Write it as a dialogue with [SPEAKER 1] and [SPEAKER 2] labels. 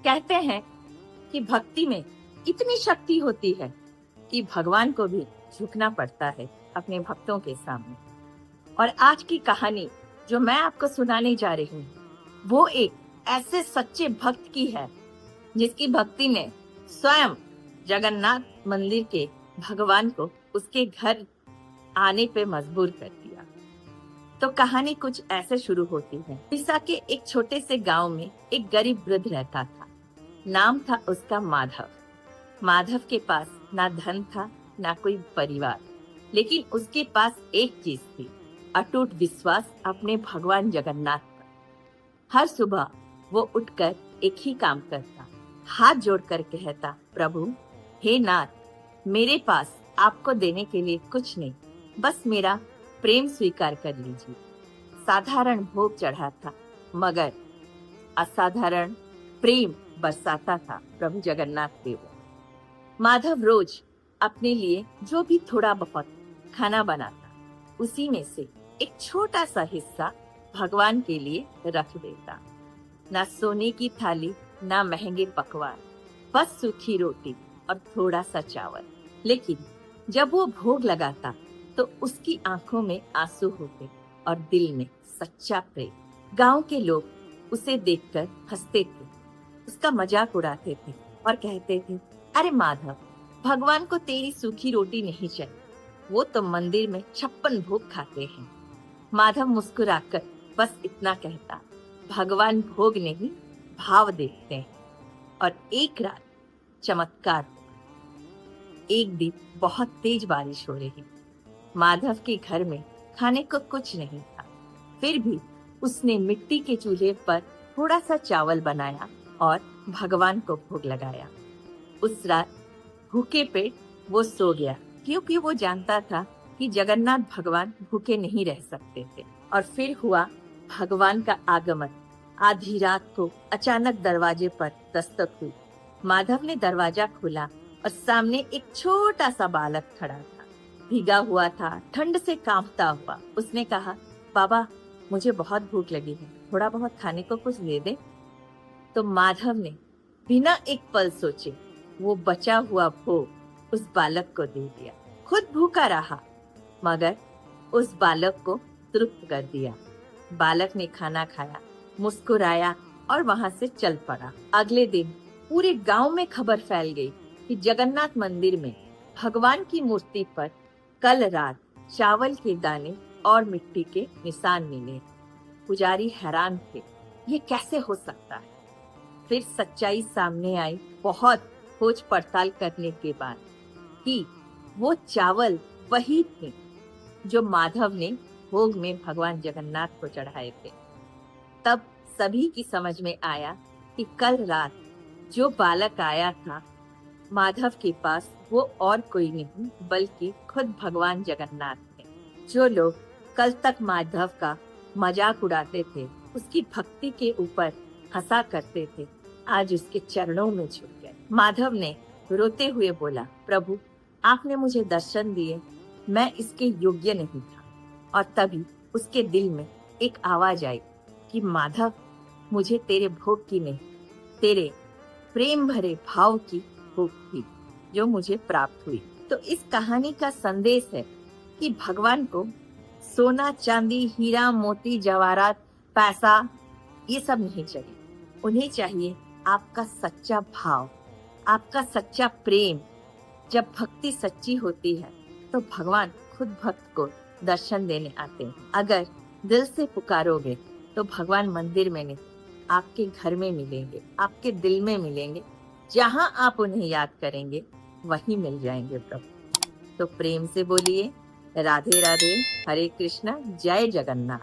[SPEAKER 1] कहते हैं कि भक्ति में इतनी शक्ति होती है कि भगवान को भी झुकना पड़ता है अपने भक्तों के सामने। और आज की कहानी जो मैं आपको सुनाने जा रही हूँ वो एक ऐसे सच्चे भक्त की है जिसकी भक्ति ने स्वयं जगन्नाथ मंदिर के भगवान को उसके घर आने पे मजबूर कर दिया। तो कहानी कुछ ऐसे शुरू होती है। उड़ीसा के एक छोटे से गांव में एक गरीब वृद्ध रहता था। नाम था उसका माधव। माधव के पास ना धन था ना कोई परिवार, लेकिन उसके पास एक चीज थी, अटूट विश्वास अपने भगवान जगन्नाथ पर। हर सुबह वो उठकर एक ही काम करता, हाथ जोड़कर कहता, प्रभु हे नाथ, मेरे पास आपको देने के लिए कुछ नहीं, बस मेरा प्रेम स्वीकार कर लीजिए। साधारण भोग चढ़ाता मगर असाधारण प्रेम बरसाता था प्रभु जगन्नाथ देव। माधव रोज अपने लिए जो भी थोड़ा बहुत खाना बनाता, उसी में से एक छोटा सा हिस्सा भगवान के लिए रख देता। ना सोने की थाली ना महंगे पकवान, बस सूखी रोटी और थोड़ा सा चावल। लेकिन जब वो भोग लगाता तो उसकी आंखों में आंसू होते और दिल में सच्चा प्रेम। गांव के लोग उसे देखकर हंसते थे, उसका मजाक उड़ाते थे और कहते थे, अरे माधव, भगवान को तेरी सूखी रोटी नहीं चाहिए, वो तो मंदिर में 56 भोग खाते हैं। माधव मुस्कुराकर बस इतना कहता, भगवान भोग नहीं भाव देखते हैं। और एक रात चमत्कार हुआ। एक दिन बहुत तेज बारिश हो रही। माधव के घर में खाने को कुछ नहीं था, फिर भी उसने मिट्टी के चूल्हे पर थोड़ा सा चावल बनाया और भगवान को भोग लगाया। उस रात भूखे पेट वो सो गया, क्योंकि वो जानता था कि जगन्नाथ भगवान भूखे नहीं रह सकते थे। और फिर हुआ भगवान का आगमन। आधी रात को अचानक दरवाजे पर दस्तक हुई। माधव ने दरवाजा खोला और सामने एक छोटा सा बालक खड़ा था, भीगा हुआ था, ठंड से कांपता हुआ। उसने कहा, बाबा, मुझे बहुत भूख लगी है, थोड़ा बहुत खाने को कुछ दे दे। तो माधव ने बिना एक पल सोचे वो बचा हुआ भोग उस बालक को दे दिया। खुद भूखा रहा मगर उस बालक को तृप्त कर दिया। बालक ने खाना खाया, मुस्कुराया और वहां से चल पड़ा। अगले दिन पूरे गांव में खबर फैल गई कि जगन्नाथ मंदिर में भगवान की मूर्ति पर कल रात चावल के दाने और मिट्टी के निशान मिले। पुजारी हैरान थे, ये कैसे हो सकता है? फिर सच्चाई सामने आई बहुत खोज पड़ताल करने के बाद कि वो चावल वही थे जो माधव ने भोग में भगवान जगन्नाथ को चढ़ाए थे। तब सभी की समझ में आया कि कल रात जो बालक आया था माधव के पास, वो और कोई नहीं बल्कि खुद भगवान जगन्नाथ थे। जो लोग कल तक माधव का मजाक उड़ाते थे, उसकी भक्ति के ऊपर हंसा करते थे, आज उसके चरणों में झुक गए। माधव ने रोते हुए बोला, प्रभु, आपने मुझे दर्शन दिए, मैं इसके योग्य नहीं था। और तभी उसके दिल में एक आवाज आई कि माधव, मुझे तेरे भोग की नहीं, तेरे प्रेम भरे भाव की भोग थी जो मुझे प्राप्त हुई। तो इस कहानी का संदेश है कि भगवान को सोना, चांदी, हीरा, मोती, जवाहरात, पैसा ये सब नहीं चाहिए। उन्हें चाहिए आपका सच्चा भाव, आपका सच्चा प्रेम। जब भक्ति सच्ची होती है तो भगवान खुद भक्त को दर्शन देने आते हैं। अगर दिल से पुकारोगे तो भगवान मंदिर में नहीं, आपके घर में मिलेंगे, आपके दिल में मिलेंगे। जहां आप उन्हें याद करेंगे वहीं मिल जाएंगे प्रभु। तो प्रेम से बोलिए, राधे राधे, हरे कृष्णा, जय जगन्नाथ।